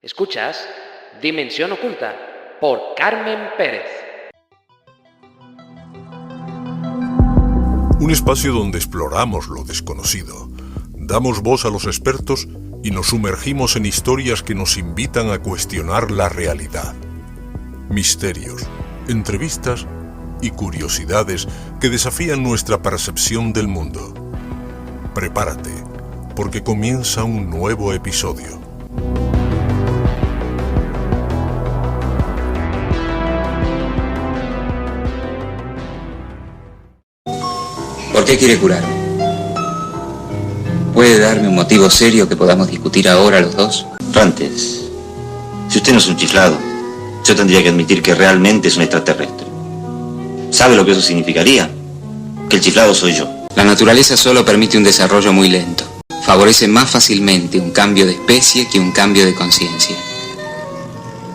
Escuchas Dimensión Oculta por Carmen Pérez. Un espacio donde exploramos lo desconocido, damos voz a los expertos y nos sumergimos en historias que nos invitan a cuestionar la realidad. Misterios, entrevistas y curiosidades que desafían nuestra percepción del mundo. Prepárate, porque comienza un nuevo episodio. ¿Por qué quiere curarme? ¿Puede darme un motivo serio que podamos discutir ahora los dos? Rantes, si usted no es un chiflado, yo tendría que admitir que realmente es un extraterrestre. ¿Sabe lo que eso significaría? Que el chiflado soy yo. La naturaleza solo permite un desarrollo muy lento. Favorece más fácilmente un cambio de especie que un cambio de conciencia.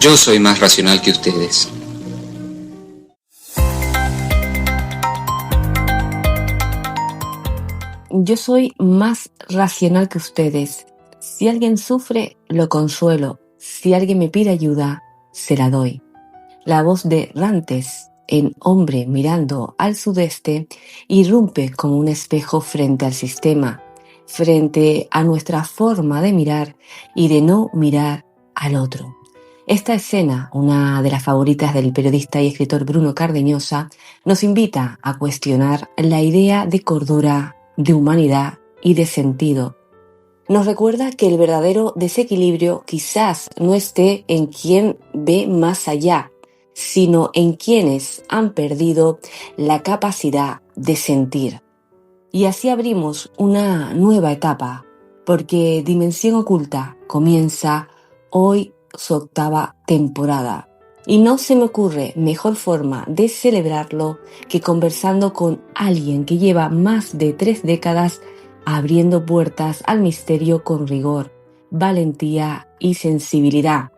Yo soy más racional que ustedes. Yo soy más racional que ustedes. Si alguien sufre, lo consuelo. Si alguien me pide ayuda, se la doy. La voz de Rantes, en Hombre mirando al sudeste, irrumpe como un espejo frente al sistema, frente a nuestra forma de mirar y de no mirar al otro. Esta escena, una de las favoritas del periodista y escritor Bruno Cardeñosa, nos invita a cuestionar la idea de cordura, de humanidad y de sentido. Nos recuerda que el verdadero desequilibrio quizás no esté en quien ve más allá, sino en quienes han perdido la capacidad de sentir. Y así abrimos una nueva etapa, porque Dimensión Oculta comienza hoy su octava temporada. Y no se me ocurre mejor forma de celebrarlo que conversando con alguien que lleva más de 3 décadas abriendo puertas al misterio con rigor, valentía y sensibilidad.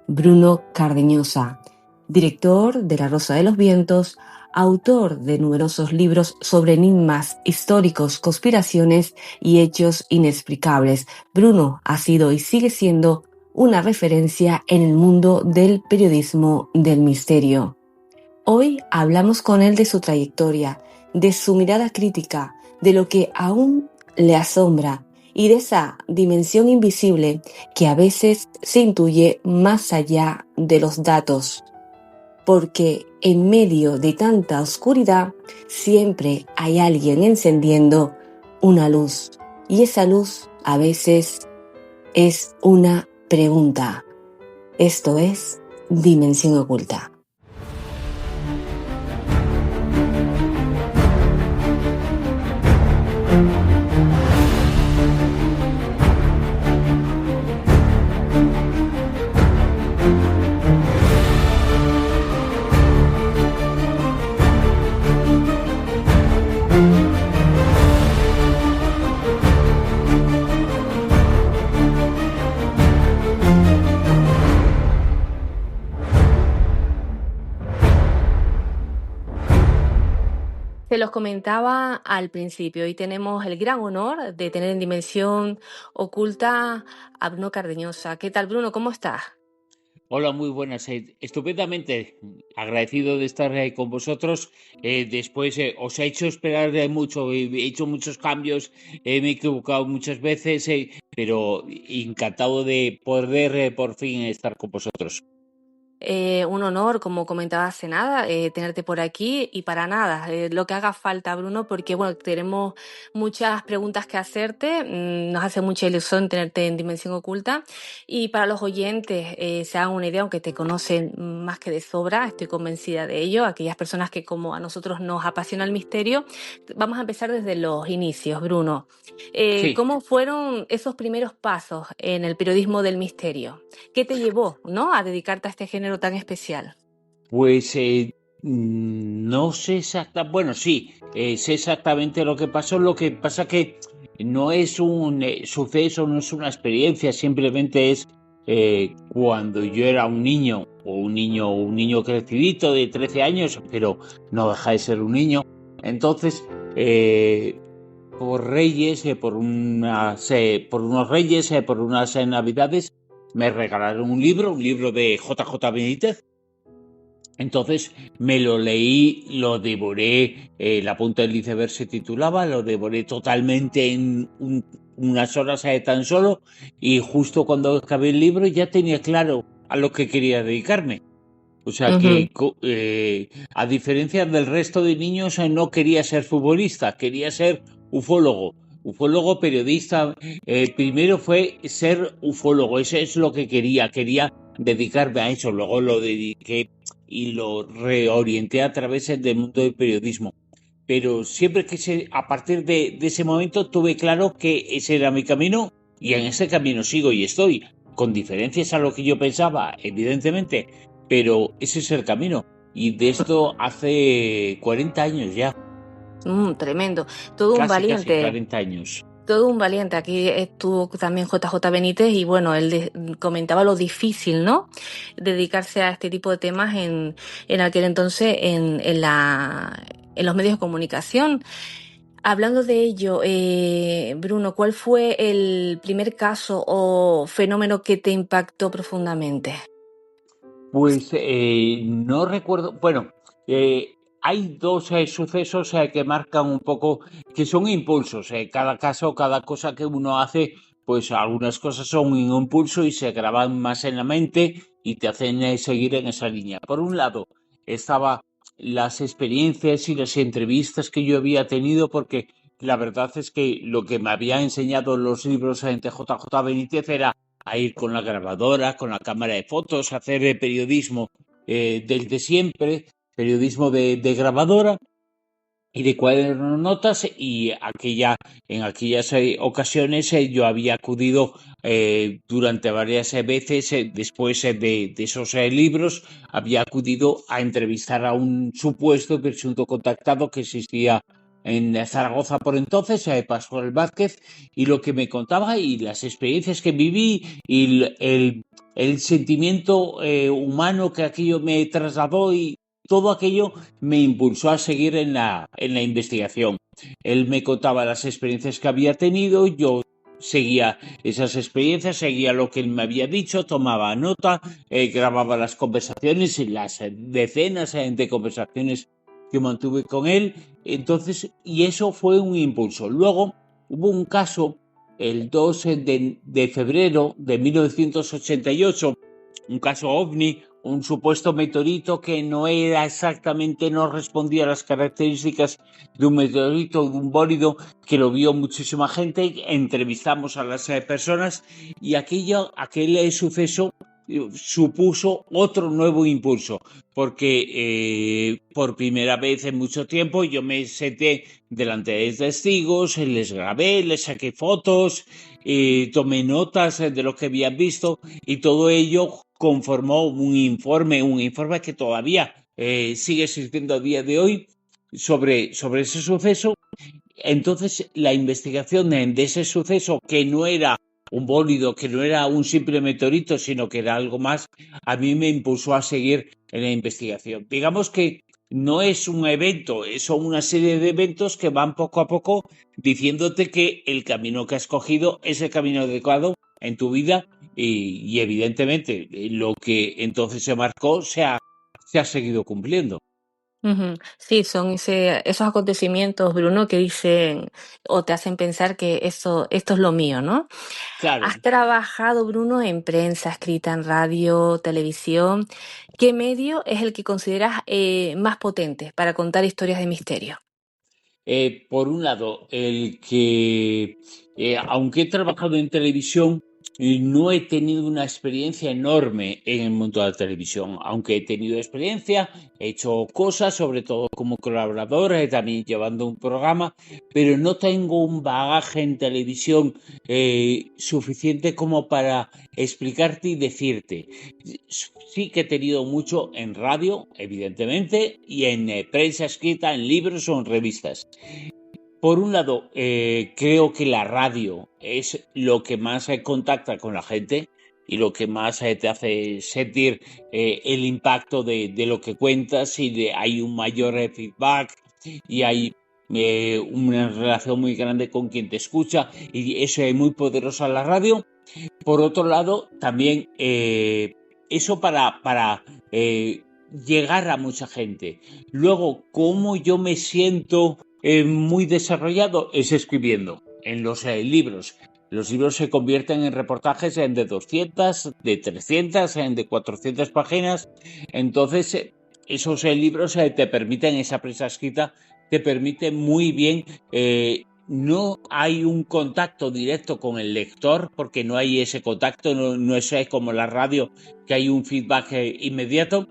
Bruno Cardeñosa, director de La Rosa de los Vientos, autor de numerosos libros sobre enigmas históricos, conspiraciones y hechos inexplicables. Bruno ha sido y sigue siendo una referencia en el mundo del periodismo del misterio. Hoy hablamos con él de su trayectoria, de su mirada crítica, de lo que aún le asombra y de esa dimensión invisible que a veces se intuye más allá de los datos. Porque en medio de tanta oscuridad siempre hay alguien encendiendo una luz. Y esa luz a veces es una pregunta. Esto es Dimensión Oculta. Se los comentaba al principio y tenemos el gran honor de tener en Dimensión Oculta a Bruno Cardeñosa. ¿Qué tal, Bruno? ¿Cómo estás? Hola, muy buenas. Estupendamente agradecido de estar con vosotros. Después os he hecho esperar mucho, he hecho muchos cambios, me he equivocado muchas veces, pero encantado de poder por fin estar con vosotros. Un honor, como comentaba hace nada, tenerte por aquí y para nada, lo que haga falta, Bruno, porque bueno, tenemos muchas preguntas que hacerte, nos hace mucha ilusión tenerte en Dimensión Oculta y para los oyentes se hagan una idea, aunque te conocen más que de sobra, estoy convencida de ello, aquellas personas que como a nosotros nos apasiona el misterio, vamos a empezar desde los inicios, Bruno. Sí. ¿Cómo fueron esos primeros pasos en el periodismo del misterio? ¿Qué te llevó, ¿no?, a dedicarte a este género tan especial? Pues no sé exactamente, bueno, sí, sé exactamente lo que pasó. Lo que pasa que no es un suceso, no es una experiencia, simplemente es cuando yo era un niño, o un niño crecidito de 13 años, pero no deja de ser un niño. Entonces, por Reyes, por unos Reyes, por unas Navidades, me regalaron un libro de JJ Benítez. Entonces me lo leí, lo devoré, La punta del iceberg se titulaba, lo devoré totalmente en unas horas tan solo, y justo cuando acabé el libro ya tenía claro a lo que quería dedicarme. O sea que, a diferencia del resto de niños, no quería ser futbolista, quería ser ufólogo. Ufólogo, periodista. Primero fue ser ufólogo, eso es lo que quería dedicarme a eso. Luego lo dediqué y lo reorienté a través del mundo del periodismo. Pero siempre a partir de ese momento tuve claro que ese era mi camino, y en ese camino sigo y estoy, con diferencias a lo que yo pensaba, evidentemente, pero ese es el camino. Y de esto hace 40 años ya. Tremendo. Todo un Casi valiente. 40 años. Todo un valiente. Aquí estuvo también JJ Benítez y bueno, él comentaba lo difícil, ¿no? Dedicarse a este tipo de temas en aquel entonces en los medios de comunicación. Hablando de ello, Bruno, ¿cuál fue el primer caso o fenómeno que te impactó profundamente? Pues no recuerdo. Bueno, hay dos sucesos que marcan un poco, que son impulsos. Cada caso, cada cosa que uno hace, pues algunas cosas son un impulso y se graban más en la mente y te hacen seguir en esa línea. Por un lado, estaba las experiencias y las entrevistas que yo había tenido, porque la verdad es que lo que me había enseñado los libros de JJ Benítez era a ir con la grabadora, con la cámara de fotos, a hacer periodismo desde siempre, periodismo de grabadora y de cuaderno de notas, y en aquellas ocasiones yo había acudido durante varias veces, después de esos libros, había acudido a entrevistar a un supuesto presunto contactado que existía en Zaragoza por entonces, Pascual Vázquez, y lo que me contaba y las experiencias que viví y el sentimiento humano que aquello me trasladó, y todo aquello me impulsó a seguir en la investigación. Él me contaba las experiencias que había tenido, yo seguía esas experiencias, seguía lo que él me había dicho, tomaba nota, grababa las conversaciones y las decenas de conversaciones que mantuve con él. Entonces, y eso fue un impulso. Luego hubo un caso, el 2 de febrero de 1988, un caso ovni, un supuesto meteorito que no era exactamente, no respondía a las características de un meteorito, de un bólido, que lo vio muchísima gente. Entrevistamos a las personas, y aquel suceso supuso otro nuevo impulso, porque por primera vez en mucho tiempo yo me senté delante de testigos, les grabé, les saqué fotos, tomé notas de lo que habían visto, y todo ello conformó un informe que todavía sigue existiendo a día de hoy sobre ese suceso. Entonces, la investigación de ese suceso, que no era un bólido, que no era un simple meteorito, sino que era algo más, a mí me impulsó a seguir en la investigación. Digamos que no es un evento, son una serie de eventos que van poco a poco diciéndote que el camino que has cogido es el camino adecuado en tu vida, y evidentemente lo que entonces se marcó se ha seguido cumpliendo. Sí, son esos acontecimientos, Bruno, que dicen o te hacen pensar que esto es lo mío, ¿no? Claro. Has trabajado, Bruno, en prensa escrita, en radio, televisión. ¿Qué medio es el que consideras más potente para contar historias de misterio? Por un lado, el que, aunque he trabajado en televisión, no he tenido una experiencia enorme en el mundo de la televisión. Aunque he tenido experiencia, he hecho cosas, sobre todo como colaborador, también llevando un programa, pero no tengo un bagaje en televisión suficiente como para explicarte y decirte. Sí que he tenido mucho en radio, evidentemente, y en prensa escrita, en libros o en revistas. Por un lado, creo que la radio es lo que más contacta con la gente y lo que más te hace sentir el impacto de lo que cuentas, y hay un mayor feedback, y hay una relación muy grande con quien te escucha, y eso es muy poderoso en la radio. Por otro lado, también eso para llegar a mucha gente. Luego, cómo yo me siento muy desarrollado es escribiendo en los libros. Los libros se convierten en reportajes de 200, de 300, de 400 páginas. Entonces, esos libros te permiten, esa prensa escrita, te permite muy bien. No hay un contacto directo con el lector, porque no hay ese contacto, no es como la radio, que hay un feedback inmediato,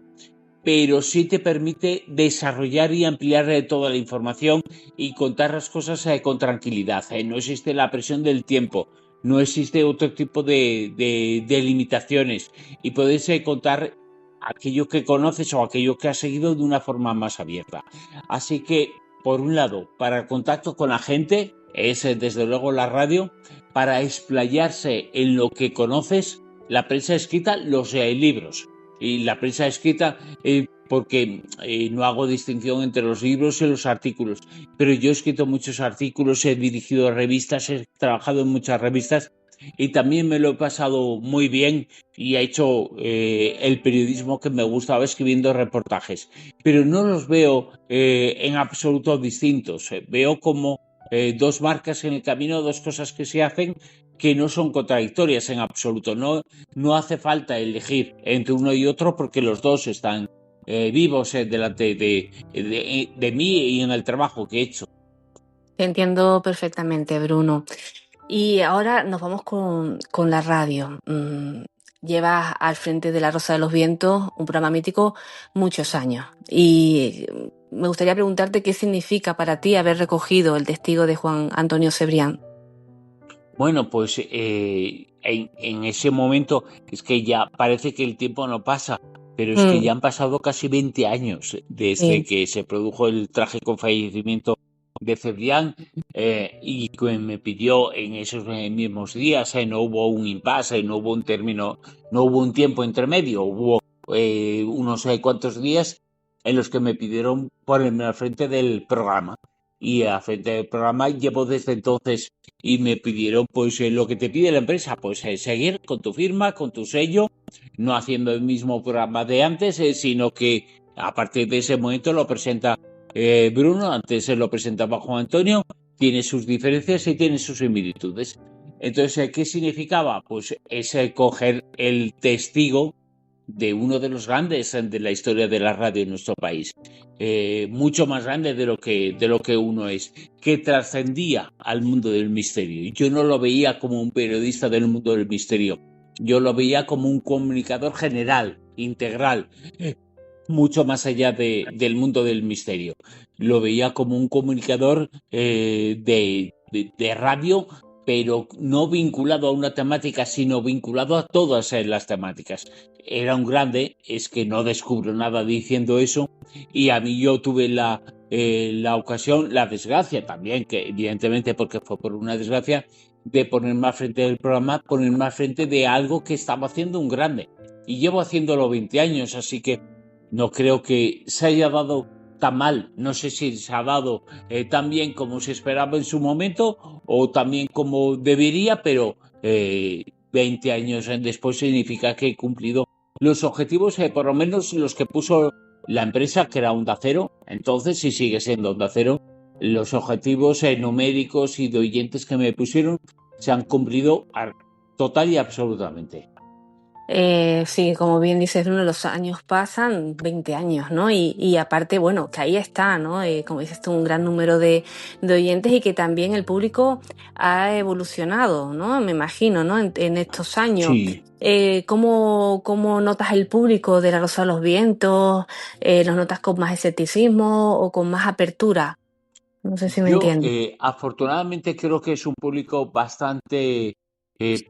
pero sí te permite desarrollar y ampliar toda la información y contar las cosas con tranquilidad. No existe la presión del tiempo, no existe otro tipo de limitaciones, y puedes contar aquello que conoces o aquello que has seguido de una forma más abierta. Así que, por un lado, para el contacto con la gente es desde luego la radio. Para explayarse en lo que conoces, la prensa escrita, los libros. Y la prensa escrita, porque no hago distinción entre los libros y los artículos, pero yo he escrito muchos artículos, he dirigido revistas, he trabajado en muchas revistas y también me lo he pasado muy bien y he hecho el periodismo que me gustaba, escribiendo reportajes, pero no los veo en absoluto distintos. Veo como dos marcas en el camino, dos cosas que se hacen que no son contradictorias en absoluto. No hace falta elegir entre uno y otro, porque los dos están vivos delante de mí y en el trabajo que he hecho. Te entiendo perfectamente, Bruno. Y ahora nos vamos con la radio. Llevas al frente de La Rosa de los Vientos, un programa mítico, muchos años. Y me gustaría preguntarte qué significa para ti haber recogido el testigo de Juan Antonio Cebrián. Bueno, pues en ese momento es que ya parece que el tiempo no pasa, pero es que ya han pasado casi 20 años desde que se produjo el trágico fallecimiento de Cebrián, y que me pidió en esos mismos días, no hubo un impasse, no hubo un término, no hubo un tiempo entre medio, hubo unos cuantos días en los que me pidieron ponerme al frente del programa. Y al frente del programa llevo desde entonces, y me pidieron pues lo que te pide la empresa, pues seguir con tu firma, con tu sello, no haciendo el mismo programa de antes, sino que a partir de ese momento lo presenta Bruno. Antes lo presentaba Juan Antonio, tiene sus diferencias y tiene sus similitudes. Entonces, ¿qué significaba? Pues es coger el testigo de uno de los grandes de la historia de la radio en nuestro país, mucho más grande de lo que uno es, que trascendía al mundo del misterio. Yo no lo veía como un periodista del mundo del misterio, yo lo veía como un comunicador general, integral, mucho más allá del mundo del misterio. Lo veía como un comunicador de radio, pero no vinculado a una temática, sino vinculado a todas las temáticas. Era un grande, es que no descubro nada diciendo eso, y a mí yo tuve la ocasión, la desgracia también, que evidentemente porque fue por una desgracia, de ponerme al frente del programa, ponerme al frente de algo que estaba haciendo un grande. Y llevo haciéndolo 20 años, así que no creo que se haya dado tan mal. No sé si se ha dado tan bien como se esperaba en su momento o tan bien como debería, pero 20 años después significa que he cumplido los objetivos, por lo menos los que puso la empresa, que era Onda Cero, entonces, y sigue siendo Onda Cero. Los objetivos numéricos y de oyentes que me pusieron se han cumplido total y absolutamente. Sí, como bien dices, Bruno, los años pasan, 20 años, ¿no? Y aparte, bueno, que ahí está, ¿no? Como dices tú, un gran número de oyentes, y que también el público ha evolucionado, ¿no? Me imagino, ¿no? En estos años. Sí. ¿Cómo notas el público de La Rosa de los Vientos? ¿Los notas con más escepticismo o con más apertura? No sé si me entiendes. Afortunadamente creo que es un público bastante,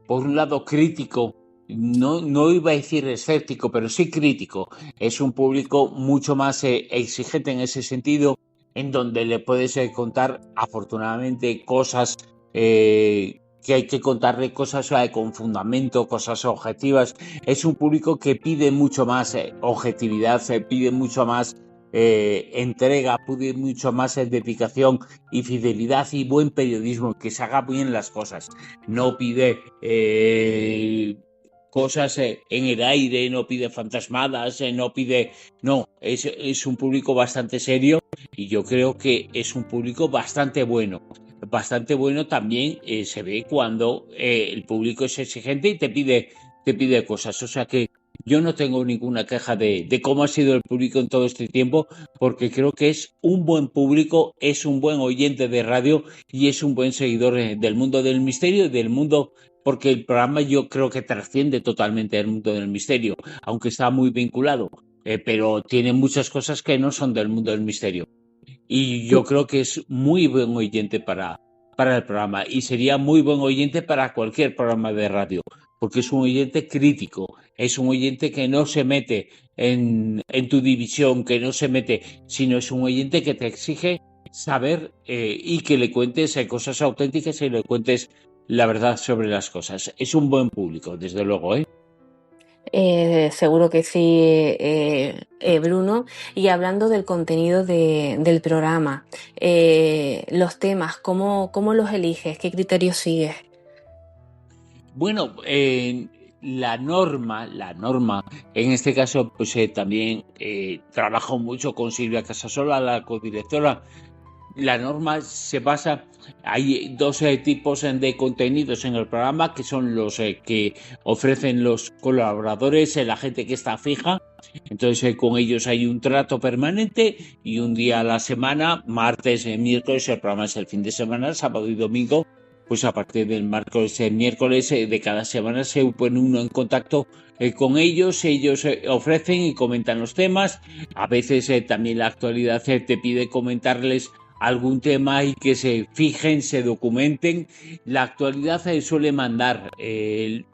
por un lado, crítico. No iba a decir escéptico, pero sí crítico. Es un público mucho más exigente en ese sentido, en donde le puedes contar, afortunadamente, cosas que hay que contarle, cosas con fundamento, cosas objetivas. Es un público que pide mucho más objetividad, pide mucho más entrega, pide mucho más dedicación y fidelidad y buen periodismo, que se haga bien las cosas. No pide cosas en el aire, no pide fantasmadas, no pide... No, es un público bastante serio y yo creo que es un público bastante bueno. Bastante bueno también se ve cuando el público es exigente y te pide cosas. O sea que yo no tengo ninguna queja de cómo ha sido el público en todo este tiempo, porque creo que es un buen público, es un buen oyente de radio y es un buen seguidor del mundo del misterio y del mundo, porque el programa yo creo que trasciende totalmente el mundo del misterio, aunque está muy vinculado, pero tiene muchas cosas que no son del mundo del misterio. Y yo creo que es muy buen oyente para el programa y sería muy buen oyente para cualquier programa de radio, porque es un oyente crítico, es un oyente que no se mete en tu división, que no se mete, sino es un oyente que te exige saber y que le cuentes cosas auténticas y le cuentes la verdad sobre las cosas. Es un buen público, desde luego, ¿eh? Seguro que sí, Bruno. Y hablando del contenido del programa, los temas, ¿cómo los eliges? ¿Qué criterios sigues? Bueno, la norma, en este caso, pues también trabajo mucho con Silvia Casasola, la codirectora. La norma se basa, hay dos tipos de contenidos en el programa, que son los que ofrecen los colaboradores, la gente que está fija. Entonces con ellos hay un trato permanente y un día a la semana, martes, miércoles, el programa es el fin de semana, sábado y domingo. Pues a partir del miércoles de cada semana se pone uno en contacto con ellos ofrecen y comentan los temas. A veces también la actualidad te pide comentarles algún tema y que se fijen, se documenten. La actualidad suele mandar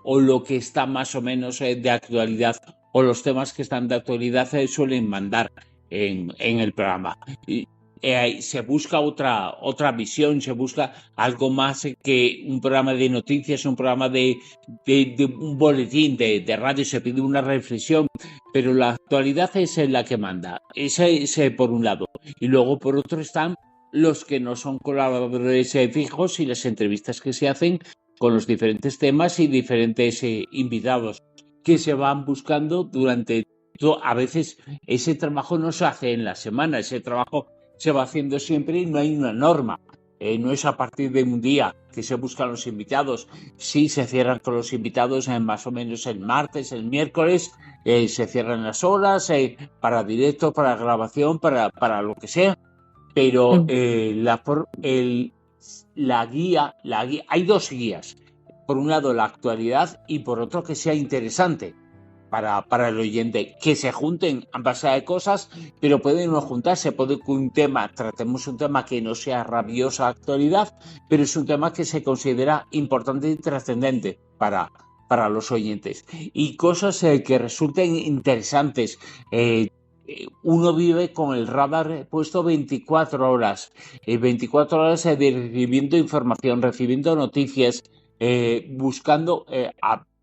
o lo que está más o menos de actualidad o los temas que están de actualidad suelen mandar en el programa. Se busca otra visión, se busca algo más que un programa de noticias, un programa de un boletín de radio, se pide una reflexión, pero la actualidad es la que manda. Ese por un lado. Y luego por otro están los que no son colaboradores fijos y las entrevistas que se hacen con los diferentes temas y diferentes invitados que se van buscando durante todo. A veces ese trabajo no se hace en la semana, ese trabajo se va haciendo siempre y no hay una norma. No es a partir de un día que se buscan los invitados. Sí se cierran con los invitados más o menos el martes, el miércoles, se cierran las horas para directo, para grabación, para lo que sea. Pero la guía, hay dos guías. Por un lado la actualidad y por otro que sea interesante para el oyente, que se junten ambas cosas, pero pueden no juntarse, puede que tratemos un tema que no sea rabiosa actualidad, pero es un tema que se considera importante y trascendente para los oyentes. Y cosas que resulten interesantes. Uno vive con el radar puesto 24 horas, 24 horas recibiendo información, recibiendo noticias, buscando,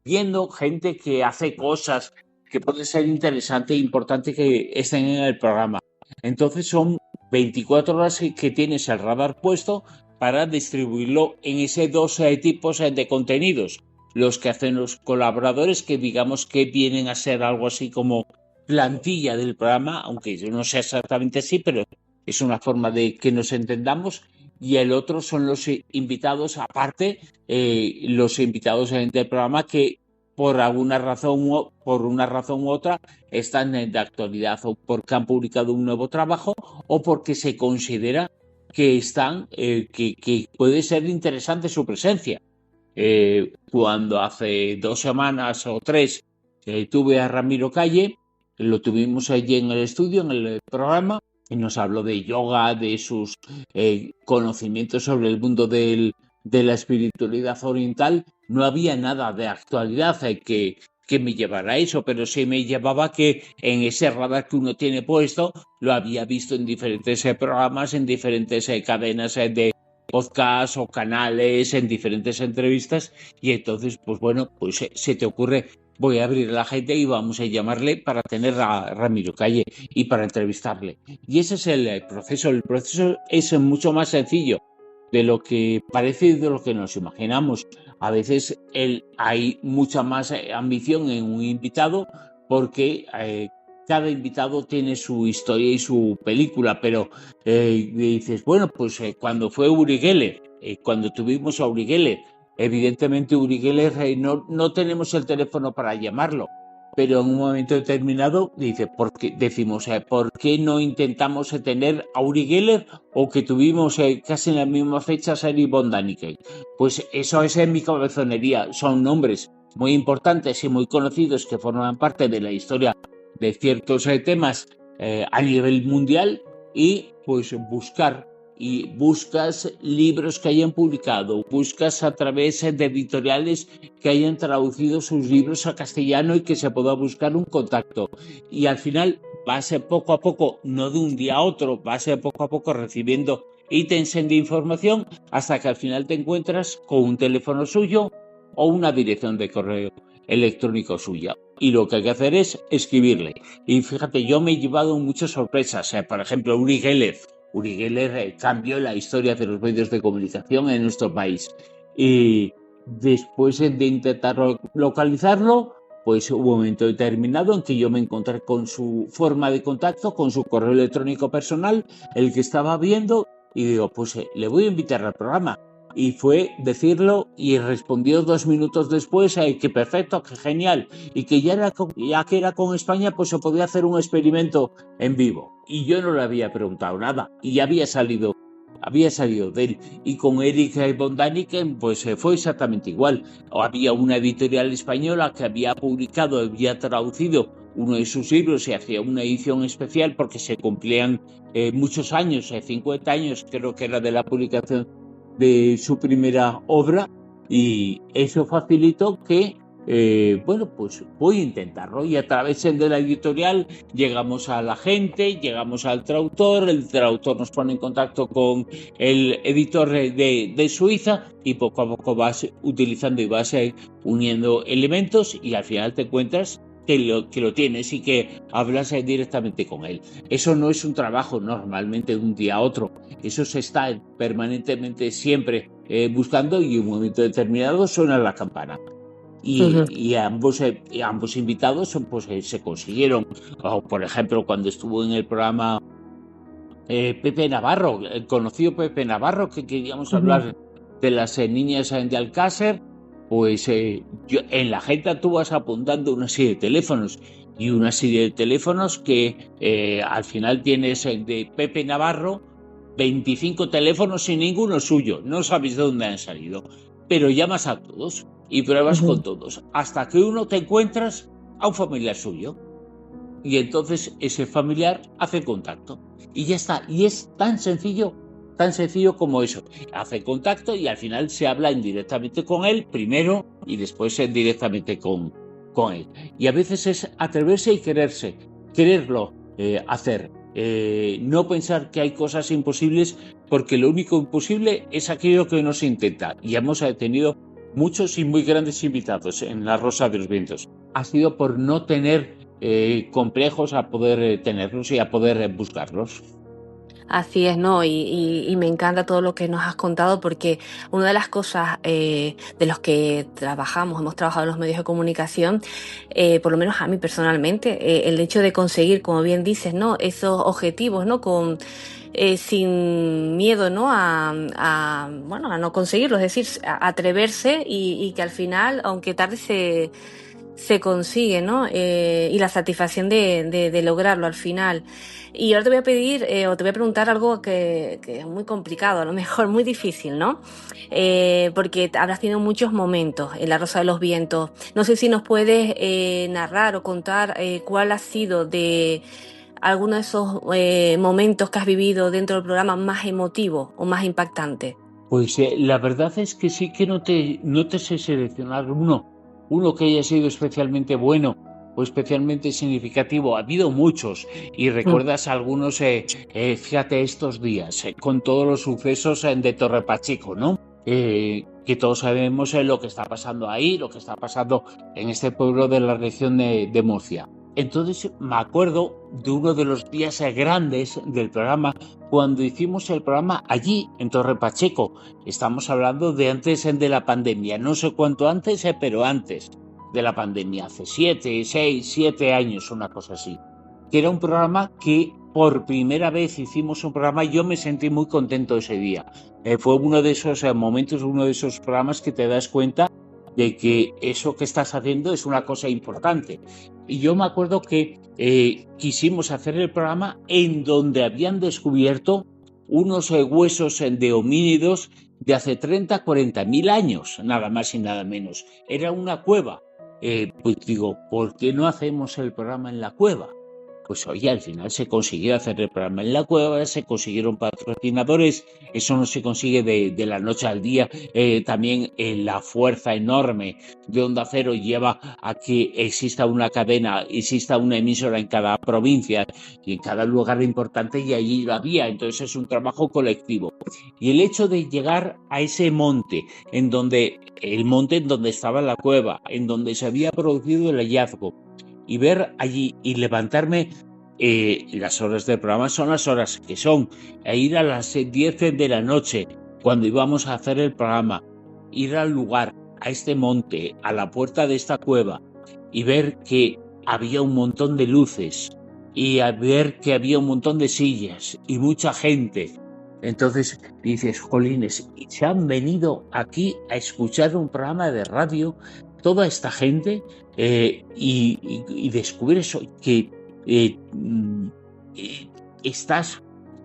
viendo gente que hace cosas que puede ser interesante e importante que estén en el programa. Entonces son 24 horas que tienes el radar puesto para distribuirlo en ese dos tipos de contenidos. Los que hacen los colaboradores, que digamos que vienen a ser algo así como plantilla del programa, aunque no sea exactamente así, pero es una forma de que nos entendamos. Y el otro son los invitados aparte, los invitados del programa que por una razón u otra están de actualidad, o porque han publicado un nuevo trabajo o porque se considera que están que puede ser interesante su presencia. Cuando hace 2 semanas o 3 tuve a Ramiro Calle, lo tuvimos allí en el estudio, en el programa, y nos habló de yoga, de sus conocimientos sobre el mundo de la espiritualidad oriental. No había nada de actualidad que me llevara a eso, pero sí me llevaba que en ese radar que uno tiene puesto lo había visto en diferentes programas, en diferentes cadenas de podcast o canales, en diferentes entrevistas, y entonces pues bueno, pues se te ocurre voy a abrir a la gente y vamos a llamarle para tener a Ramiro Calle y para entrevistarle. Y ese es el proceso. El proceso es mucho más sencillo de lo que parece y de lo que nos imaginamos. A veces hay mucha más ambición en un invitado porque cada invitado tiene su historia y su película, pero dices, bueno, pues cuando fue Uri Geller, cuando tuvimos a Uri Geller, evidentemente Uri Geller no tenemos el teléfono para llamarlo, pero en un momento determinado ¿por qué no intentamos tener a Uri Geller o que tuvimos casi en las mismas fechas a Erich von Däniken? Pues eso es en mi cabezonería, son nombres muy importantes y muy conocidos que forman parte de la historia de ciertos temas a nivel mundial y pues buscas libros que hayan publicado, buscas a través de editoriales que hayan traducido sus libros a castellano y que se pueda buscar un contacto. Y al final vas poco a poco, no de un día a otro, vas poco a poco recibiendo ítems de información hasta que al final te encuentras con un teléfono suyo o una dirección de correo electrónico suya. Y lo que hay que hacer es escribirle. Y fíjate, yo me he llevado muchas sorpresas. Por ejemplo, Uri Geller cambió la historia de los medios de comunicación en nuestro país. Y después de intentar localizarlo, pues hubo un momento determinado en que yo me encontré con su forma de contacto, con su correo electrónico personal, el que estaba viendo, y digo, pues le voy a invitar al programa. Y fue decirlo y respondió 2 minutos después que perfecto, que genial, y que ya que era con España, pues se podía hacer un experimento en vivo. Y yo no le había preguntado nada y ya había salido de él. Y con Erich von Däniken pues fue exactamente igual. Había una editorial española que había traducido uno de sus libros y hacía una edición especial porque se cumplían muchos años, 50 años creo que era de la publicación de su primera obra, y eso facilitó que pues voy a intentarlo, y a través de la editorial llegamos a la gente, llegamos al traductor, el traductor nos pone en contacto con el editor de Suiza, y poco a poco vas utilizando y vas uniendo elementos y al final te encuentras que lo tienes y que hablas directamente con él. Eso no es un trabajo normalmente de un día a otro, eso se está permanentemente siempre buscando, y en un momento determinado suena la campana. Y ambos invitados pues, se consiguieron. Por ejemplo, cuando estuvo en el programa Pepe Navarro, el conocido Pepe Navarro, que queríamos hablar de las niñas de Alcácer, pues en la agenda tú vas apuntando una serie de teléfonos, y una serie de teléfonos que al final tienes de Pepe Navarro 25 teléfonos y ninguno suyo, no sabes de dónde han salido, pero llamas a todos y pruebas con todos, hasta que uno te encuentras a un familiar suyo, y entonces ese familiar hace contacto y ya está, y es tan sencillo como eso. Hace contacto y al final se habla indirectamente con él primero y después directamente con él. Y a veces es atreverse y quererlo hacer. No pensar que hay cosas imposibles, porque lo único imposible es aquello que no se intenta. Y hemos tenido muchos y muy grandes invitados en La Rosa de los Vientos. Ha sido por no tener complejos a poder tenerlos y a poder buscarlos. Así es, ¿no? Y me encanta todo lo que nos has contado, porque una de las cosas de los que hemos trabajado en los medios de comunicación, por lo menos a mí personalmente, el hecho de conseguir, como bien dices, ¿no? Esos objetivos, ¿no? Sin miedo, ¿no? a no conseguirlo, es decir, a atreverse y que al final, aunque tarde, se consigue, ¿no? Y la satisfacción de lograrlo al final. Y ahora te voy a pedir o te voy a preguntar algo que es muy complicado, a lo mejor muy difícil, ¿no? Porque habrás tenido muchos momentos en La Rosa de los Vientos. No sé si nos puedes narrar o contar cuál ha sido de alguno de esos momentos que has vivido dentro del programa más emotivo o más impactante. Pues la verdad es que sí que no te sé seleccionar uno que haya sido especialmente bueno o especialmente significativo. Ha habido muchos, y recuerdas algunos, fíjate, estos días, con todos los sucesos de Torre Pacheco, ¿no? que todos sabemos lo que está pasando ahí, lo que está pasando en este pueblo de la región de Murcia. Entonces me acuerdo de uno de los días grandes del programa, cuando hicimos el programa allí, en Torre Pacheco. Estamos hablando de antes de la pandemia, no sé cuánto antes, pero antes de la pandemia, hace 7 años, una cosa así. Que era un programa que por primera vez hicimos un programa y yo me sentí muy contento ese día. Fue uno de esos momentos, uno de esos programas que te das cuenta de que eso que estás haciendo es una cosa importante. Y yo me acuerdo que quisimos hacer el programa en donde habían descubierto unos huesos de homínidos de hace 30, 40 mil años, nada más y nada menos. Era una cueva. Pues digo, ¿por qué no hacemos el programa en la cueva? Pues oye, al final se consiguió hacer el programa en la cueva, se consiguieron patrocinadores, eso no se consigue de la noche al día. También la fuerza enorme de Onda Cero lleva a que exista una cadena, exista una emisora en cada provincia y en cada lugar importante, y allí lo había. Entonces es un trabajo colectivo. Y el hecho de llegar a ese monte, el monte en donde estaba la cueva, en donde se había producido el hallazgo, y ver allí y levantarme, las horas del programa son las horas que son, e ir a las 10 de la noche, cuando íbamos a hacer el programa, ir al lugar, a este monte, a la puerta de esta cueva, y ver que había un montón de luces, y a ver que había un montón de sillas, y mucha gente. Entonces dices, jolines, se han venido aquí a escuchar un programa de radio toda esta gente, y descubrir eso, que estás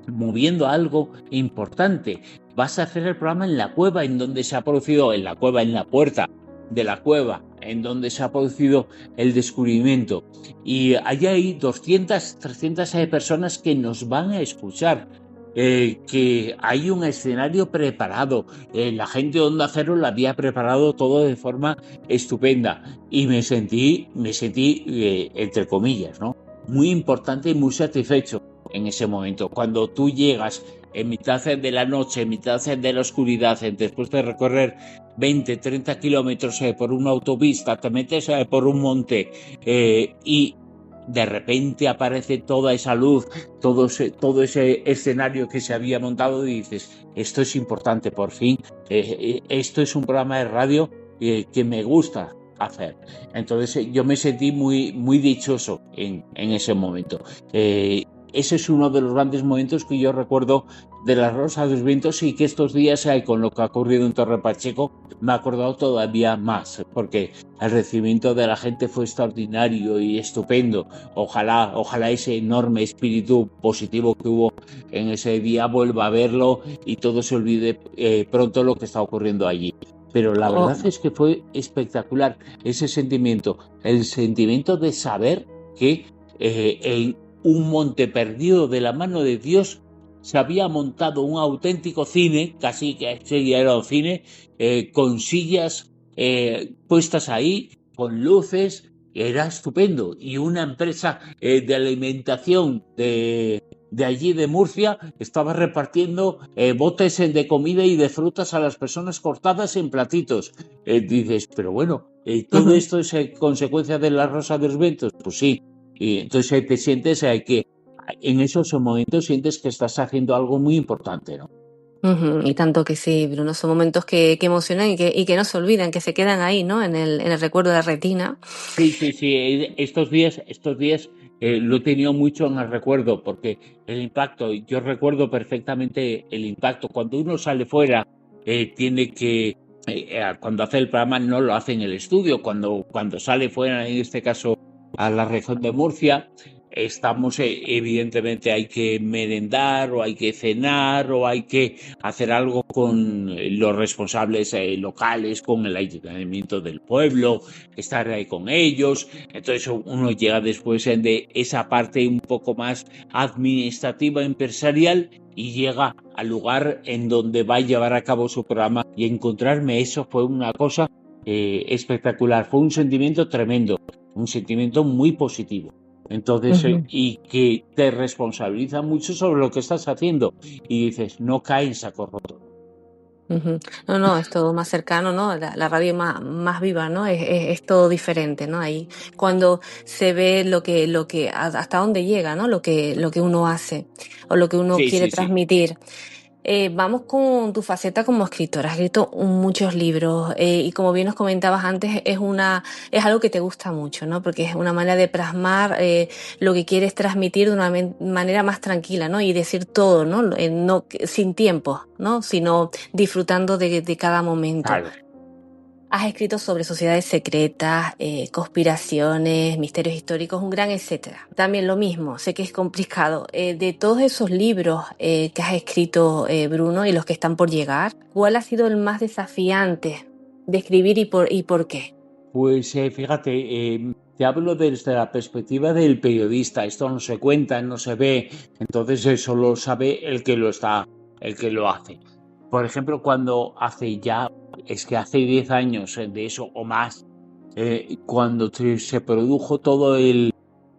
moviendo algo importante. Vas a hacer el programa en la cueva, en donde se ha producido, en la puerta de la cueva, en donde se ha producido el descubrimiento. Y allá hay 200, 300 personas que nos van a escuchar. Que hay un escenario preparado, la gente de Onda Cero lo había preparado todo de forma estupenda, y me sentí entre comillas, ¿no?, muy importante y muy satisfecho en ese momento. Cuando tú llegas en mitad de la noche, en mitad de la oscuridad, después de recorrer 20, 30 kilómetros por una autopista, te metes por un monte, y de repente aparece toda esa luz, todo ese escenario que se había montado, y dices, esto es importante, por fin, esto es un programa de radio que me gusta hacer. Entonces yo me sentí muy, muy dichoso en ese momento. Ese es uno de los grandes momentos que yo recuerdo de La Rosa de los Vientos, y que estos días, con lo que ha ocurrido en Torre Pacheco, me ha acordado todavía más, porque el recibimiento de la gente fue extraordinario y estupendo. Ojalá ese enorme espíritu positivo que hubo en ese día vuelva a verlo y todo se olvide pronto lo que está ocurriendo allí. Pero la verdad es que fue espectacular ese sentimiento, el sentimiento de saber que en un monte perdido de la mano de Dios se había montado un auténtico cine, casi que era un cine, con sillas puestas ahí, con luces, era estupendo. Y una empresa de alimentación de allí de Murcia estaba repartiendo botes de comida y de frutas a las personas cortadas en platitos. Dices, pero bueno, ¿todo esto es consecuencia de La Rosa de los Vientos? Pues sí. Y entonces te sientes que en esos momentos sientes que estás haciendo algo muy importante, ¿no? Y tanto que sí, Bruno, son momentos que emocionan y que no se olvidan, que se quedan ahí, ¿no?, en el recuerdo de la retina. Sí. Estos días lo he tenido mucho en el recuerdo, porque el impacto, yo recuerdo perfectamente el impacto. Cuando uno sale fuera, tiene que, cuando hace el programa no lo hace en el estudio, cuando sale fuera, en este caso a la región de Murcia, estamos, evidentemente hay que merendar, o hay que cenar, o hay que hacer algo con los responsables locales, con el ayuntamiento del pueblo, estar ahí con ellos. Entonces uno llega después de esa parte un poco más administrativa, empresarial, y llega al lugar en donde va a llevar a cabo su programa, y encontrarme eso fue una cosa espectacular, fue un sentimiento tremendo, un sentimiento muy positivo. Entonces, y que te responsabiliza mucho sobre lo que estás haciendo, y dices, no cae en saco roto. Ujú. No, no, es todo más cercano, ¿no? La radio más viva, ¿no? Es todo diferente, ¿no? Ahí cuando se ve hasta dónde llega, ¿no? Lo que uno hace o lo que uno Sí, quiere sí, sí. transmitir. Vamos con tu faceta como escritora. Has escrito muchos libros, y como bien nos comentabas antes, es algo que te gusta mucho, ¿no? Porque es una manera de plasmar lo que quieres transmitir de una manera más tranquila, ¿no? Y decir todo, ¿no? Sin tiempo, ¿no? Sino disfrutando de cada momento. Claro. Has escrito sobre sociedades secretas, conspiraciones, misterios históricos, un gran etcétera. También lo mismo, sé que es complicado. De todos esos libros que has escrito, Bruno, y los que están por llegar, ¿cuál ha sido el más desafiante de escribir y por qué? Pues fíjate, te hablo desde la perspectiva del periodista. Esto no se cuenta, no se ve, entonces eso lo sabe el que lo hace. Por ejemplo, hace 10 años de eso o más, cuando se produjo todo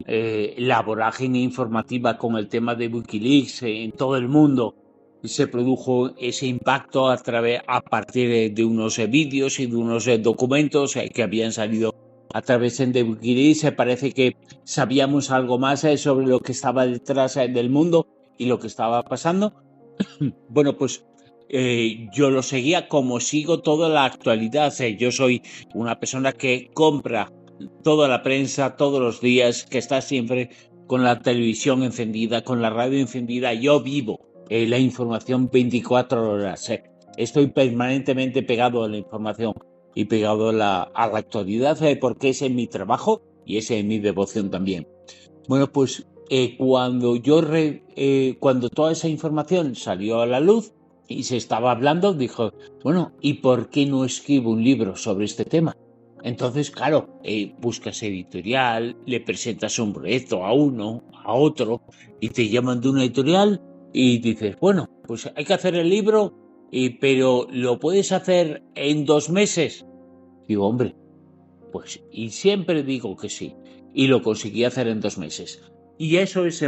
la vorágine informativa con el tema de Wikileaks en todo el mundo, se produjo ese impacto a partir de unos vídeos y de unos documentos que habían salido a través de Wikileaks. Parece que sabíamos algo más sobre lo que estaba detrás del mundo y lo que estaba pasando. Bueno, pues yo lo seguía como sigo toda la actualidad. Yo soy una persona que compra toda la prensa todos los días, que está siempre con la televisión encendida, con la radio encendida. Yo vivo la información 24 horas. Estoy permanentemente pegado a la información y pegado a la actualidad, porque ese es mi trabajo y ese es mi devoción también. Bueno, pues cuando toda esa información salió a la luz y se estaba hablando, dijo, bueno, ¿y por qué no escribo un libro sobre este tema? Entonces, claro, buscas editorial, le presentas un proyecto a uno, a otro, y te llaman de una editorial y dices, bueno, pues hay que hacer el libro, pero ¿lo puedes hacer en 2 meses? Digo, hombre, pues, y siempre digo que sí, y lo conseguí hacer en 2 meses. Y eso es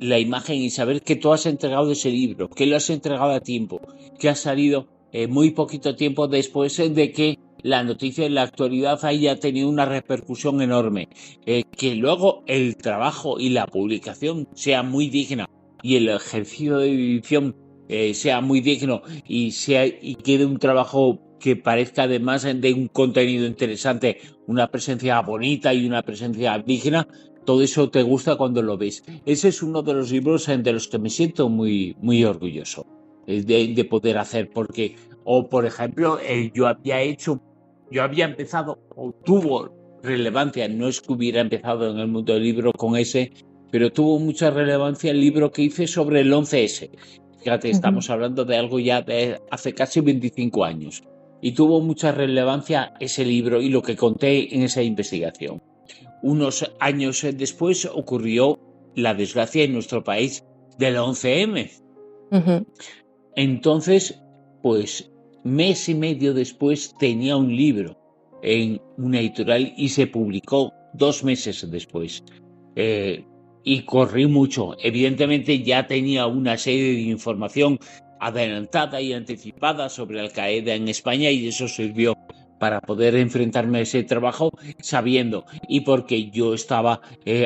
la imagen y saber que tú has entregado ese libro, que lo has entregado a tiempo, que ha salido muy poquito tiempo después de que la noticia en la actualidad haya tenido una repercusión enorme, que luego el trabajo y la publicación sea muy digna y el ejercicio de edición sea muy digno y quede un trabajo que parezca, además de un contenido interesante, una presencia bonita y una presencia digna. Todo eso te gusta cuando lo ves. Ese es uno de los libros de los que me siento muy, muy orgulloso de poder hacer, porque, o por ejemplo, yo había empezado, o tuvo relevancia, no es que hubiera empezado en el mundo del libro con ese, pero tuvo mucha relevancia el libro que hice sobre el 11S. Fíjate, Ujú. estamos hablando de algo ya de hace casi 25 años. Y tuvo mucha relevancia ese libro y lo que conté en esa investigación. Unos años después ocurrió la desgracia en nuestro país del 11M. Ujú. Entonces, pues mes y medio después tenía un libro en una editorial y se publicó 2 meses después. Y corrí mucho. Evidentemente ya tenía una serie de información adelantada y anticipada sobre Al Qaeda en España y eso sirvió para poder enfrentarme a ese trabajo sabiendo y porque yo estaba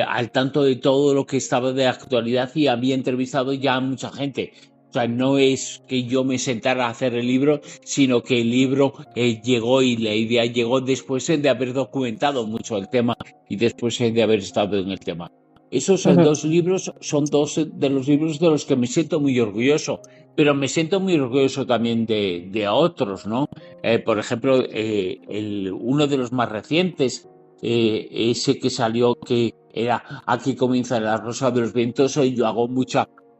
al tanto de todo lo que estaba de actualidad y había entrevistado ya a mucha gente. O sea, no es que yo me sentara a hacer el libro, sino que el libro llegó y la idea llegó después de haber documentado mucho el tema y después de haber estado en el tema. Esos Ujú. 2 libros son 2 de los libros de los que me siento muy orgulloso, pero me siento muy orgulloso también de otros, ¿no? Por ejemplo, uno de los más recientes, ese que salió que era Aquí comienza la Rosa de los Vientos, yo hago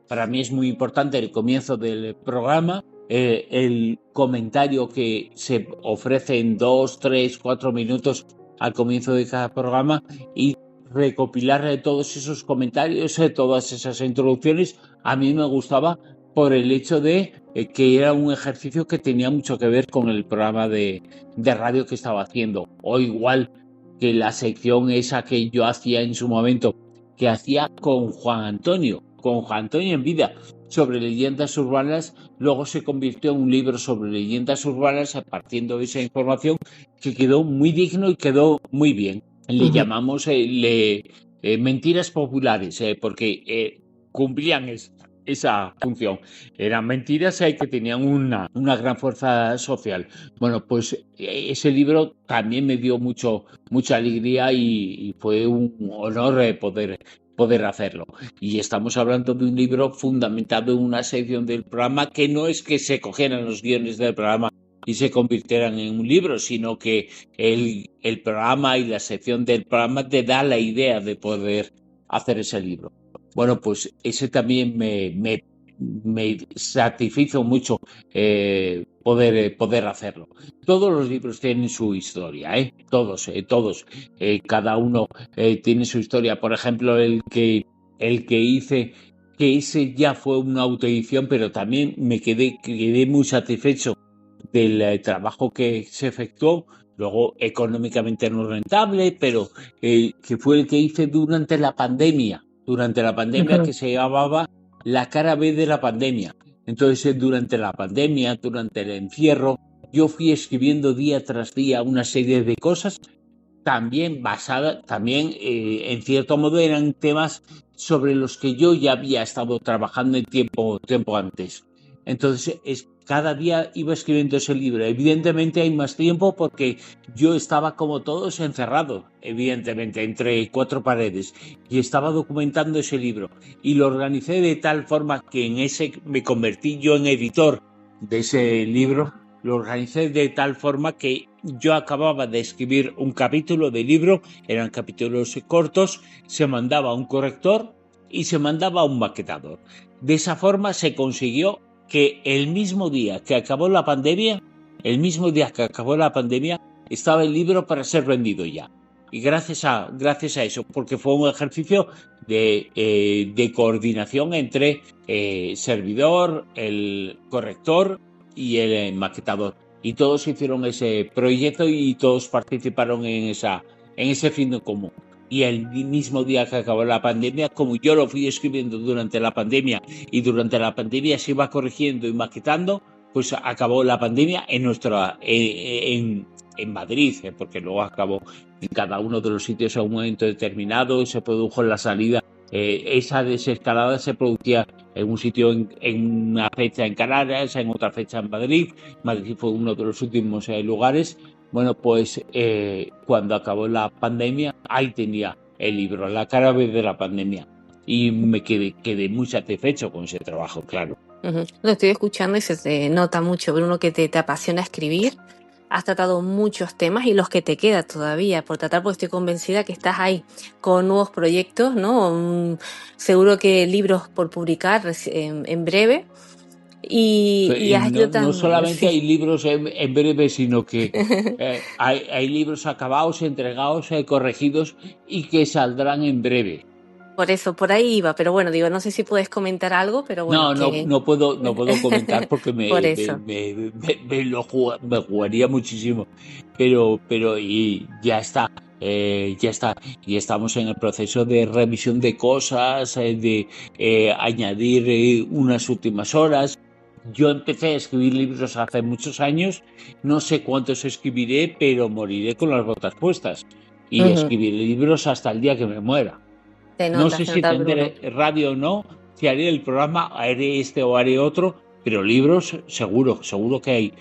para mí es muy importante el comienzo del programa, el comentario que se ofrece en 2, 3, 4 minutos al comienzo de cada programa y recopilar todos esos comentarios, todas esas introducciones, a mí me gustaba por el hecho de que era un ejercicio que tenía mucho que ver con el programa de radio que estaba haciendo, o igual que la sección esa que yo hacía en su momento, que hacía con Juan Antonio en vida, sobre leyendas urbanas, luego se convirtió en un libro sobre leyendas urbanas partiendo de esa información que quedó muy digno y quedó muy bien. Le llamamos mentiras populares, porque cumplían esa función. Eran mentiras que tenían una gran fuerza social. Bueno, pues ese libro también me dio mucha alegría y fue un honor poder hacerlo. Y estamos hablando de un libro fundamentado en una sección del programa que no es que se cogieran los guiones del programa y se convirtieran en un libro, sino que el programa y la sección del programa te da la idea de poder hacer ese libro. Bueno, pues ese también me satisfizo mucho poder hacerlo. Todos los libros tienen su historia, todos. Cada uno tiene su historia. Por ejemplo, el que hice, que ese ya fue una autoedición, pero también me quedé muy satisfecho del trabajo que se efectuó. Luego, económicamente no rentable, pero que fue el que hice durante la pandemia, que se llamaba La cara B de la pandemia. Entonces, durante la pandemia, durante el encierro, yo fui escribiendo día tras día una serie de cosas, también en cierto modo eran temas sobre los que yo ya había estado trabajando en tiempo antes. Entonces, cada día iba escribiendo ese libro. Evidentemente hay más tiempo porque yo estaba como todos encerrado, evidentemente, entre cuatro paredes, y estaba documentando ese libro. Y lo organicé de tal forma que me convertí yo en editor de ese libro. Lo organicé de tal forma que yo acababa de escribir un capítulo de libro, eran capítulos cortos, se mandaba a un corrector y se mandaba a un maquetador. De esa forma se consiguió que el mismo día que acabó la pandemia, estaba el libro para ser vendido ya. Y gracias a eso, porque fue un ejercicio de coordinación entre servidor, el corrector y el maquetador. Y todos hicieron ese proyecto y todos participaron en ese fin en común. Y el mismo día que acabó la pandemia, como yo lo fui escribiendo durante la pandemia y durante la pandemia se iba corrigiendo y maquetando, pues acabó la pandemia en Madrid, porque luego acabó en cada uno de los sitios a un momento determinado, se produjo la salida. Esa desescalada se producía en un sitio en una fecha en Canarias, en otra fecha en Madrid. Madrid fue uno de los últimos lugares. Bueno, pues cuando acabó la pandemia, ahí tenía el libro, La cara B de la pandemia. Y me quedé muy satisfecho con ese trabajo, claro. Lo estoy escuchando y se te nota mucho, Bruno, que te apasiona escribir. Has tratado muchos temas y los que te queda todavía por tratar, porque estoy convencida que estás ahí con nuevos proyectos, ¿no? Seguro que libros por publicar en breve. Y has no solamente hay libros en breve, sino que hay libros acabados, entregados, corregidos y que saldrán en breve. Por eso, por ahí iba, pero bueno, digo, no sé si puedes comentar algo, pero bueno. No puedo comentar porque me jugaría muchísimo, pero y ya está. Y estamos en el proceso de revisión de cosas, de añadir unas últimas horas. Yo empecé a escribir libros hace muchos años, no sé cuántos escribiré, pero moriré con las botas puestas y escribiré libros hasta el día que me muera. No sé si tendré radio o no, si haré el programa, haré este o haré otro, pero libros seguro que hay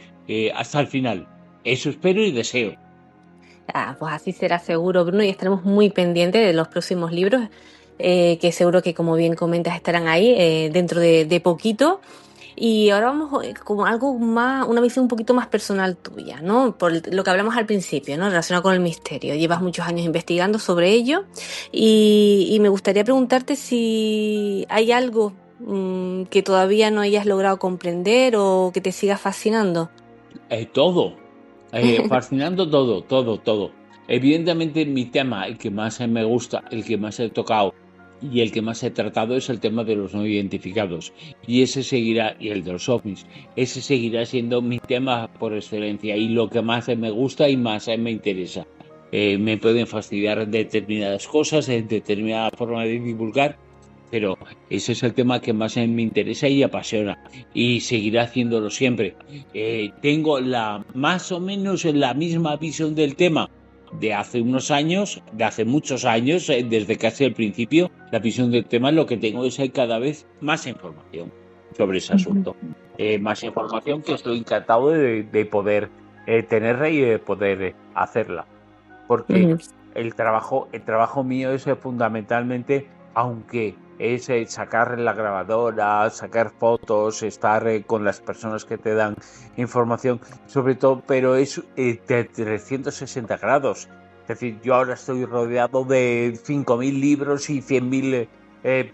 hasta el final. Eso espero y deseo. Pues así será seguro, Bruno, y estaremos muy pendientes de los próximos libros, que seguro que, como bien comentas, estarán ahí dentro de poquito. Y ahora vamos con algo más, una visión un poquito más personal tuya, ¿no? Por lo que hablamos al principio, ¿no? Relacionado con el misterio. Llevas muchos años investigando sobre ello y me gustaría preguntarte si hay algo que todavía no hayas logrado comprender o que te siga fascinando. Todo. Fascinando todo. Evidentemente mi tema, el que más me gusta, el que más he tocado y el que más he tratado es el tema de los no identificados, y ese seguirá, y el de los ovnis, ese seguirá siendo mi tema por excelencia y lo que más me gusta y más me interesa. Me pueden fastidiar determinadas cosas, determinada forma de divulgar, pero ese es el tema que más me interesa y apasiona, y seguiré haciéndolo siempre. Tengo más o menos la misma visión del tema de hace unos años, de hace muchos años, desde casi el principio. La visión del tema, lo que tengo es cada vez más información sobre ese Ujú, asunto. Más información que estoy encantado de poder tenerla y de poder hacerla, porque ujú, el trabajo mío es fundamentalmente, aunque es sacar la grabadora, sacar fotos, estar con las personas que te dan información, sobre todo, pero es de 360 grados. Es decir, yo ahora estoy rodeado de 5.000 libros y 100.000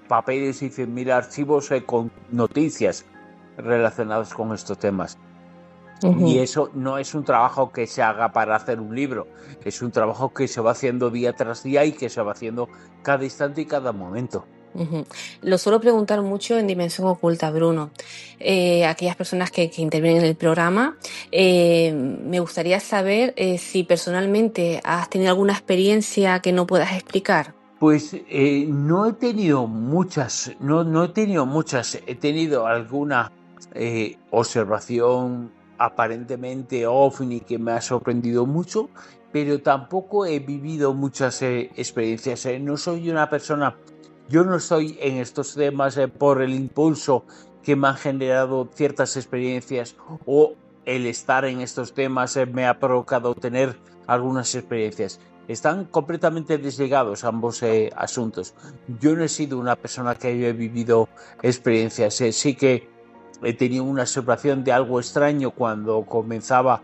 papeles y 100.000 archivos con noticias relacionadas con estos temas. Y ujú, eso no es un trabajo que se haga para hacer un libro, es un trabajo que se va haciendo día tras día y que se va haciendo cada instante y cada momento. ujú. Lo suelo preguntar mucho en Dimensión Oculta, Bruno. Aquellas personas que intervienen en el programa, me gustaría saber si personalmente has tenido alguna experiencia que no puedas explicar. Pues no he tenido muchas, no he tenido muchas, he tenido alguna observación aparentemente ovni que me ha sorprendido mucho, pero tampoco he vivido muchas experiencias. No soy una persona, yo no estoy en estos temas por el impulso que me han generado ciertas experiencias, o el estar en estos temas me ha provocado tener algunas experiencias. Están completamente desligados ambos asuntos. Yo no he sido una persona que haya vivido experiencias. Sí que he tenido una observación de algo extraño cuando comenzaba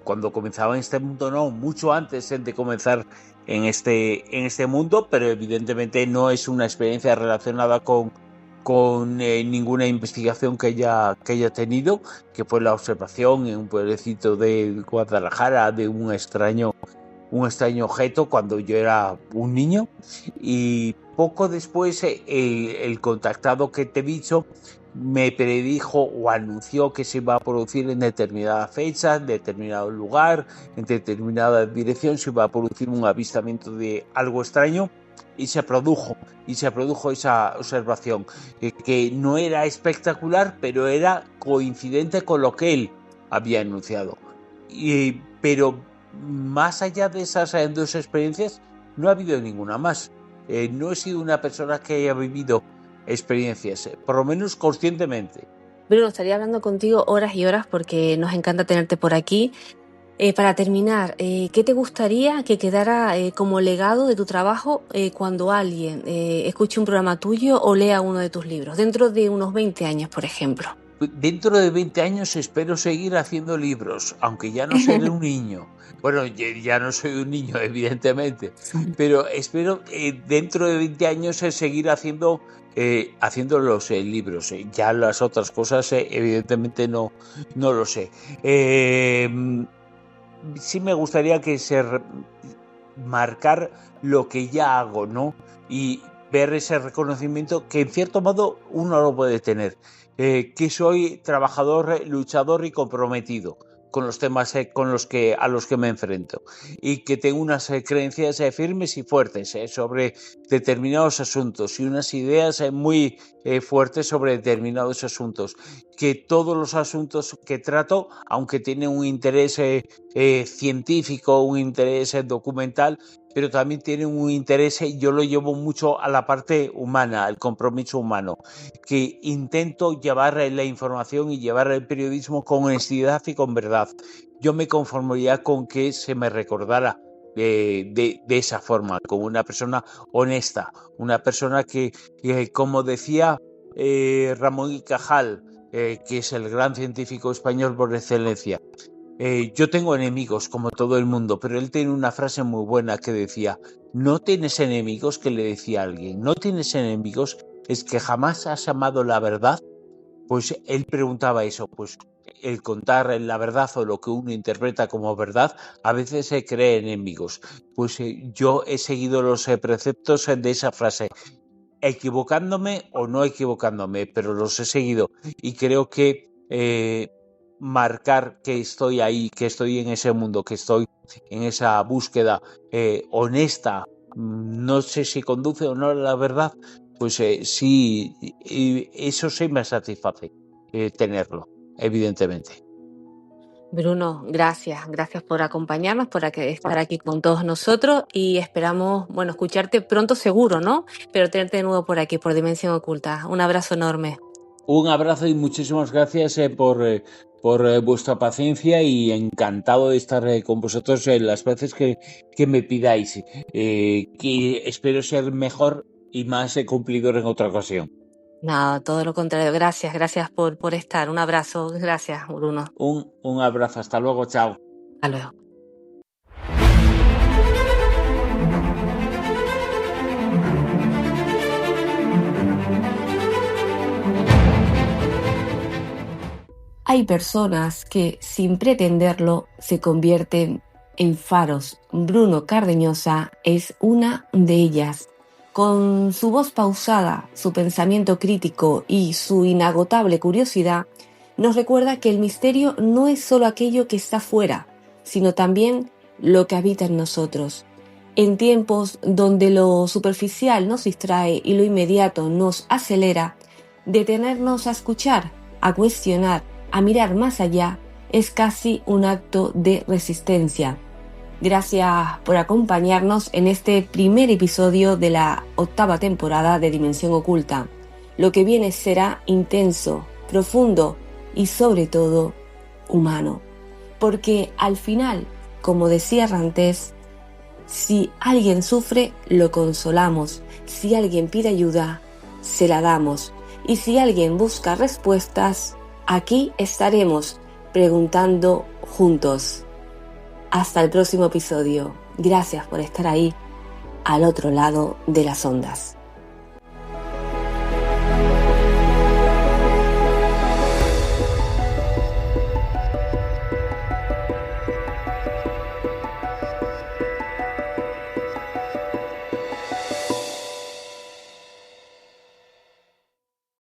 cuando comenzaba en este mundo, no, mucho antes de comenzar en este mundo, pero evidentemente no es una experiencia relacionada con ninguna investigación que haya tenido, que fue la observación en un pueblecito de Guadalajara de un extraño objeto cuando yo era un niño, y poco después el contactado que te he dicho me predijo o anunció que se iba a producir en determinada fecha, en determinado lugar, en determinada dirección, se iba a producir un avistamiento de algo extraño, y se produjo esa observación, que no era espectacular, pero era coincidente con lo que él había anunciado. Pero más allá de esas dos experiencias, no ha habido ninguna más. No he sido una persona que haya vivido experiencias, por lo menos conscientemente. Bruno, estaría hablando contigo horas y horas porque nos encanta tenerte por aquí. Para terminar, ¿qué te gustaría que quedara como legado de tu trabajo cuando alguien escuche un programa tuyo o lea uno de tus libros, dentro de unos 20 años, por ejemplo? Dentro de 20 años espero seguir haciendo libros, aunque ya no seré un niño. Bueno, ya no soy un niño, evidentemente, pero espero dentro de 20 años seguir haciendo los libros. Ya las otras cosas, evidentemente, no lo sé. Sí me gustaría marcar lo que ya hago, ¿no? Y ver ese reconocimiento que en cierto modo uno lo puede tener, que soy trabajador, luchador y comprometido con los temas a los que me enfrento, y que tengo unas creencias firmes y fuertes sobre determinados asuntos, y unas ideas muy fuertes sobre determinados asuntos, que todos los asuntos que trato, aunque tienen un interés científico, un interés documental, pero también tienen un interés, yo lo llevo mucho a la parte humana, al compromiso humano, que intento llevar la información y llevar el periodismo con honestidad y con verdad. Yo me conformaría con que se me recordara de esa forma, como una persona honesta, una persona que como decía Ramón y Cajal, que es el gran científico español por excelencia, yo tengo enemigos como todo el mundo, pero él tiene una frase muy buena que decía: no tienes enemigos, que le decía a alguien, no tienes enemigos, es que jamás has amado la verdad. Pues él preguntaba eso, pues el contar la verdad o lo que uno interpreta como verdad a veces se cree enemigos. Pues yo he seguido los preceptos de esa frase, equivocándome o no equivocándome, pero los he seguido, y creo que marcar que estoy ahí, que estoy en ese mundo, que estoy en esa búsqueda honesta, no sé si conduce o no a la verdad, pues sí, y eso sí me satisface, tenerlo, evidentemente. Bruno, gracias por acompañarnos, estar aquí con todos nosotros y esperamos, bueno, escucharte pronto seguro, ¿no? Pero tenerte de nuevo por aquí, por Dimensión Oculta. Un abrazo enorme. Un abrazo y muchísimas gracias por vuestra paciencia y encantado de estar con vosotros las veces que me pidáis. Que espero ser mejor y más cumplidor en otra ocasión. Nada, todo lo contrario. Gracias por estar. Un abrazo. Gracias, Bruno. Un abrazo. Hasta luego. Chao. Hasta luego. Hay personas que, sin pretenderlo, se convierten en faros. Bruno Cardeñosa es una de ellas. Con su voz pausada, su pensamiento crítico y su inagotable curiosidad, nos recuerda que el misterio no es solo aquello que está fuera, sino también lo que habita en nosotros. En tiempos donde lo superficial nos distrae y lo inmediato nos acelera, detenernos a escuchar, a cuestionar, a mirar más allá, es casi un acto de resistencia. Gracias por acompañarnos en este primer episodio de la 8ª temporada de Dimensión Oculta. Lo que viene será intenso, profundo y sobre todo humano. Porque al final, como decía Rantes, si alguien sufre, lo consolamos. Si alguien pide ayuda, se la damos. Y si alguien busca respuestas, aquí estaremos preguntando juntos. Hasta el próximo episodio. Gracias por estar ahí, al otro lado de las ondas.